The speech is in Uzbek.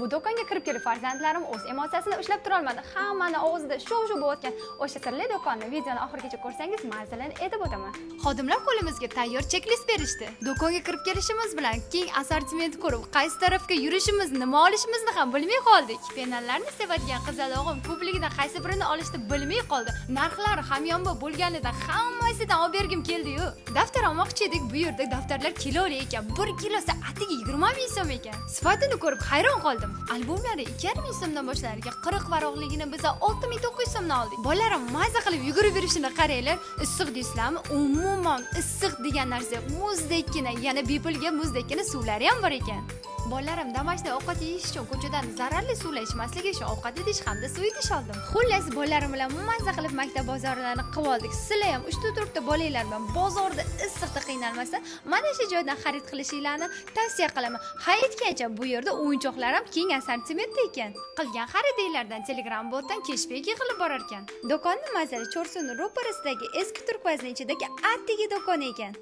Bu do'konga kirib kelib farzandlarim o'z emotsiyasini ushlab tura olmadi. Hammani og'zida shuv-shuv bo'layotgan o'sha sirli do'konni videoni oxirigacha ko'rsangiz mazalini aytib o'taman. Xodimlar qo'limizga tayyor chek-list berishdi. Do'konga kirib kelishimiz bilan keng assortiment ko'rib, qaysi tarafga yurishimiz, nima olishimizni ham bilmay qoldik. Penallarni sevadigan qizalog'im ko'pligidan qaysi birini olishni bilmay qoldi. Narxlari hamyonbop bo'lganidan hammasidan olib bergim keldi-yu. Daftar olmoqchi edik, bu yerda daftarlar kiloli ekan. 1 kilosi atiga 20 ming so'm ekan. Sifatini ko'rib hayron qoldim. Albomlari 2,5 ming so'mdan boshlanarga 40 varaqligini biz 6900 so'mdan oldik. Bolalarim maza qilib yugurib yurishini qaranglar. Issiq deysizlarmi? Umuman issiq degan narsa muzdekkina, yana bepulga muzdekkina suvlari ham bor ekan. Bolalarim damashda ovqat yeyish uchun ko'chadan zararli suvlar ichmasligi uchun ovqat idish hamda suv idish oldim. Xullas, bolalarim bilan maza qilib maktab bozorlarini qilib oldik. Sizlar ham 3-4 ta bolanglar bilan bozorda issiqda qiynalmasdan mana shu joydan xarid qilishinglarni tavsiya qilaman. Hayitgacha bu yerda o'yinchoqlar ham keng assortimentda ekan. Qilgan xaridinglardan Telegram botdan cashback yig'ilib borar ekan. Do'konni mazali Chorsuning ro'parasidagi eski turkuazning ichidagi atigi do'kon ekan.